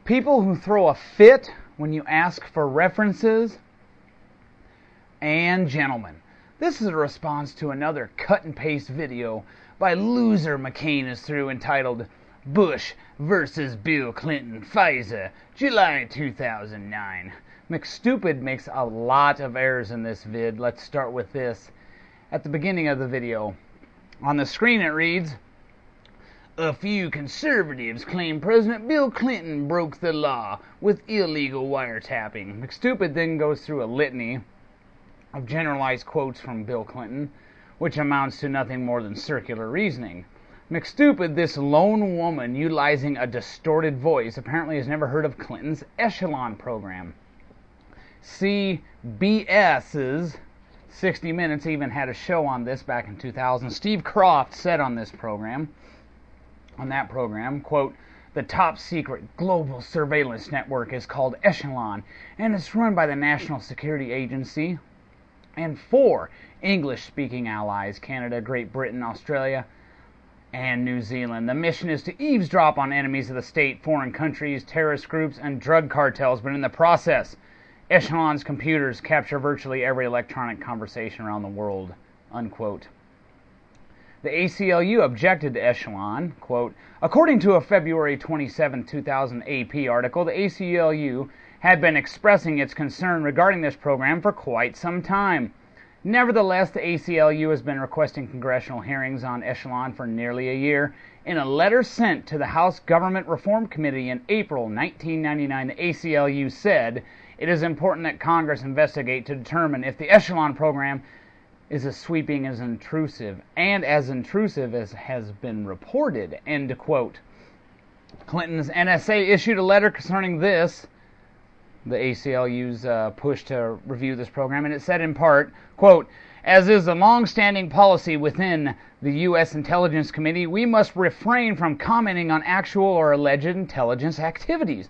People who throw a fit when you ask for references, and gentlemen, this is a response to another cut and paste video by loser mccainisthrough entitled Bush versus Bill Clinton FISA, July 2009. McStupid makes a lot of errors in this vid. Let's start with this. At the beginning of the video, on the screen it reads, "A few conservatives claim President Bill Clinton broke the law with illegal wiretapping." McStupid then goes through a litany of generalized quotes from Bill Clinton, which amounts to nothing more than circular reasoning. McStupid, this lone woman utilizing a distorted voice, apparently has never heard of Clinton's Echelon program. CBS's 60 Minutes even had a show on this back in 2000. Steve Croft said on that program, quote, "The top secret global surveillance network is called Echelon, and it's run by the National Security Agency and 4 English-speaking allies, Canada, Great Britain, Australia, and New Zealand. The mission is to eavesdrop on enemies of the state, foreign countries, terrorist groups, and drug cartels, but in the process, Echelon's computers capture virtually every electronic conversation around the world," unquote. The ACLU objected to Echelon, quote, "According to a February 27, 2000 AP article, the ACLU had been expressing its concern regarding this program for quite some time. Nevertheless, the ACLU has been requesting congressional hearings on Echelon for nearly a year. In a letter sent to the House Government Reform Committee in April 1999, the ACLU said it is important that Congress investigate to determine if the Echelon program is as sweeping as intrusive as has been reported," end quote. Clinton's NSA issued a letter concerning this, the ACLU's push to review this program, and it said in part, quote, "As is the long-standing policy within the U.S. Intelligence Committee, we must refrain from commenting on actual or alleged intelligence activities.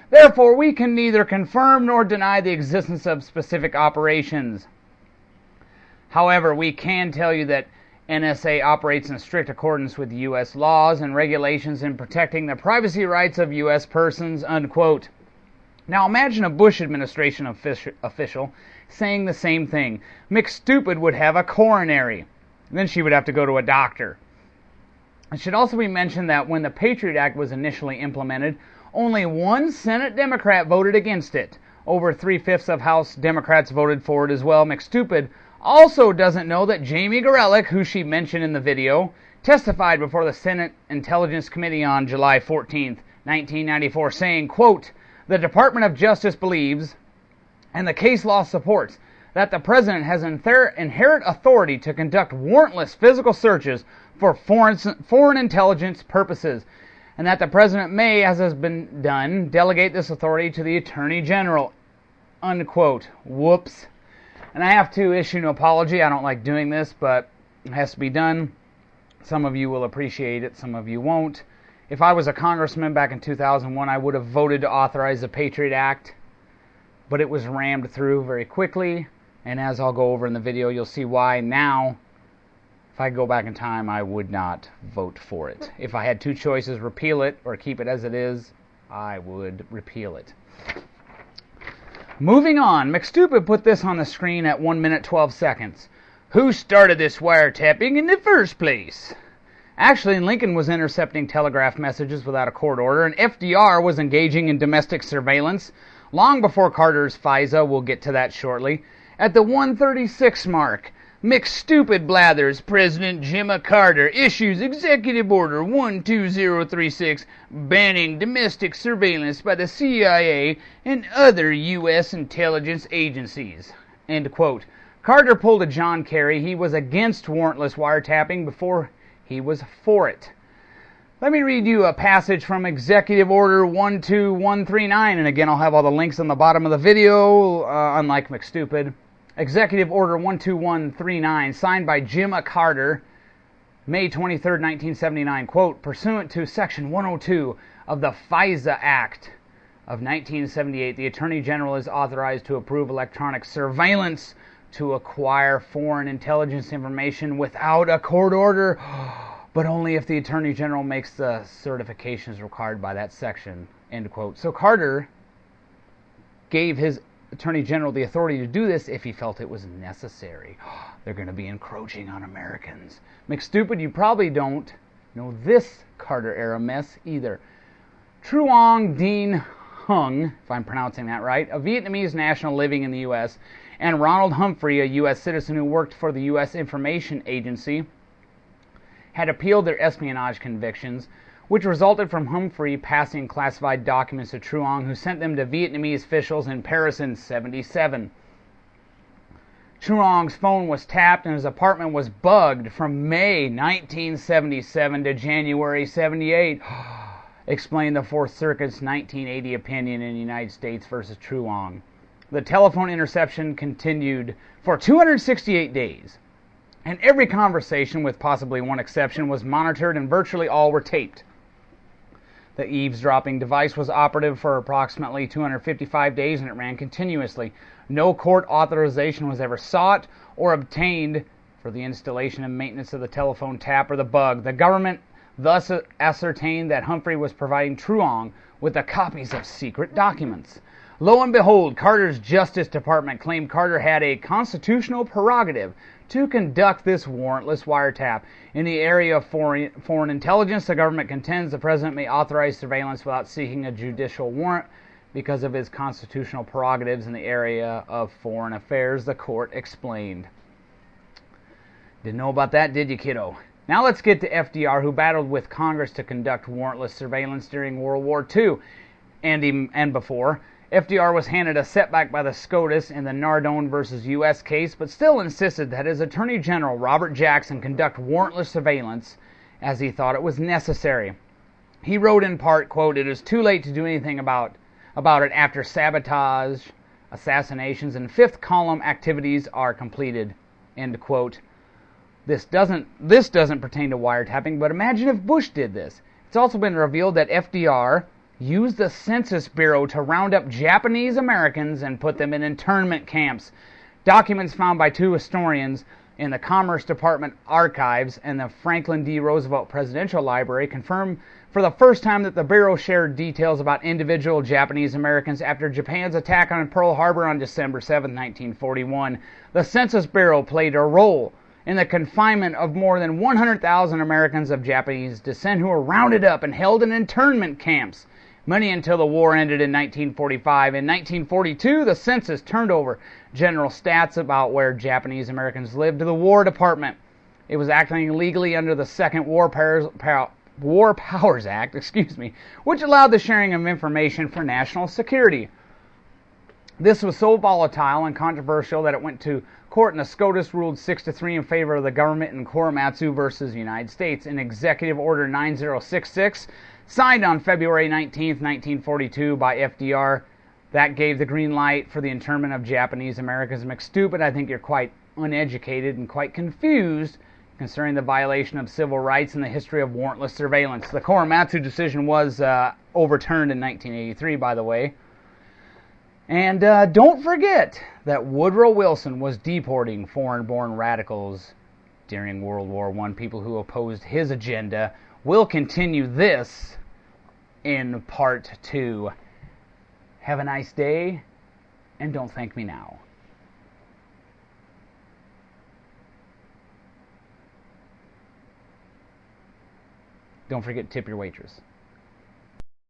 Therefore, we can neither confirm nor deny the existence of specific operations. However, we can tell you that NSA operates in strict accordance with U.S. laws and regulations in protecting the privacy rights of U.S. persons," unquote. Now imagine a Bush administration official saying the same thing. McStupid would have a coronary. Then she would have to go to a doctor. It should also be mentioned that when the Patriot Act was initially implemented, only one Senate Democrat voted against it. Over 3/5 of House Democrats voted for it as well. McStupid also doesn't know that Jamie Gorelick, who she mentioned in the video, testified before the Senate Intelligence Committee on July 14, 1994, saying, quote, "The Department of Justice believes, and the case law supports, that the President has inherent authority to conduct warrantless physical searches for foreign intelligence purposes, and that the President may, as has been done, delegate this authority to the Attorney General," unquote. Whoops. And I have to issue an apology. I don't like doing this, but it has to be done. Some of you will appreciate it, some of you won't. If I was a congressman back in 2001, I would have voted to authorize the Patriot Act, but it was rammed through very quickly, and as I'll go over in the video, you'll see why now, if I go back in time, I would not vote for it. If I had two choices, repeal it or keep it as it is, I would repeal it. Moving on, McStupid put this on the screen at 1 minute 12 seconds. "Who started this wiretapping in the first place?" Actually, Lincoln was intercepting telegraph messages without a court order, and FDR was engaging in domestic surveillance long before Carter's FISA. We'll get to that shortly. At the 1:36 mark, McStupid blathers, "President Jimmy Carter issues Executive Order 12036 banning domestic surveillance by the CIA and other U.S. intelligence agencies," end quote. Carter pulled a John Kerry. He was against warrantless wiretapping before he was for it. Let me read you a passage from Executive Order 12139, and again I'll have all the links on the bottom of the video, unlike McStupid. Executive Order 12139, signed by Jim Carter, May 23, 1979, quote, "Pursuant to Section 102 of the FISA Act of 1978, the Attorney General is authorized to approve electronic surveillance to acquire foreign intelligence information without a court order, but only if the Attorney General makes the certifications required by that section, end quote. So Carter gave his Attorney General the authority to do this if he felt it was necessary. They're going to be encroaching on Americans. McStupid, you probably don't know this Carter-era mess either. Truong Dien Hung, if I'm pronouncing that right, a Vietnamese national living in the U.S., and Ronald Humphrey, a U.S. citizen who worked for the U.S. Information Agency, had appealed their espionage convictions, which resulted from Humphrey passing classified documents to Truong, who sent them to Vietnamese officials in Paris in 1977. Truong's phone was tapped and his apartment was bugged from May 1977 to January 1978, explained the Fourth Circuit's 1980 opinion in United States versus Truong. The telephone interception continued for 268 days, and every conversation, with possibly one exception, was monitored and virtually all were taped. The eavesdropping device was operative for approximately 255 days and it ran continuously. No court authorization was ever sought or obtained for the installation and maintenance of the telephone tap or the bug. The government thus ascertained that Humphrey was providing Truong with the copies of secret documents. Lo and behold, Carter's Justice Department claimed Carter had a constitutional prerogative to conduct this warrantless wiretap. In the area of foreign intelligence, the government contends the president may authorize surveillance without seeking a judicial warrant because of his constitutional prerogatives in the area of foreign affairs, the court explained. Didn't know about that, did you, kiddo? Now let's get to FDR, who battled with Congress to conduct warrantless surveillance during World War II and before. FDR was handed a setback by the SCOTUS in the Nardone versus U.S. case, but still insisted that his Attorney General, Robert Jackson, conduct warrantless surveillance as he thought it was necessary. He wrote in part, quote, "It is too late to do anything about it after sabotage, assassinations, and fifth column activities are completed," end quote. This doesn't pertain to wiretapping, but imagine if Bush did this. It's also been revealed that FDR used the Census Bureau to round up Japanese Americans and put them in internment camps. Documents found by two historians in the Commerce Department archives and the Franklin D. Roosevelt Presidential Library confirm for the first time that the Bureau shared details about individual Japanese Americans after Japan's attack on Pearl Harbor on December 7, 1941. The Census Bureau played a role in the confinement of more than 100,000 Americans of Japanese descent who were rounded up and held in internment camps, many until the war ended in 1945. In 1942, the census turned over general stats about where Japanese Americans lived to the War Department. It was acting legally under the Second War Powers Act, which allowed the sharing of information for national security. This was so volatile and controversial that it went to court, and the SCOTUS ruled 6-3 in favor of the government in Korematsu versus United States. In Executive Order 9066, signed on February 19, 1942 by FDR, that gave the green light for the internment of Japanese Americans. McStupid, I think you're quite uneducated and quite confused concerning the violation of civil rights and the history of warrantless surveillance. The Korematsu decision was overturned in 1983, by the way. And don't forget that Woodrow Wilson was deporting foreign-born radicals during World War I, people who opposed his agenda. We'll continue this in part 2. Have a nice day, and don't thank me now. Don't forget to tip your waitress.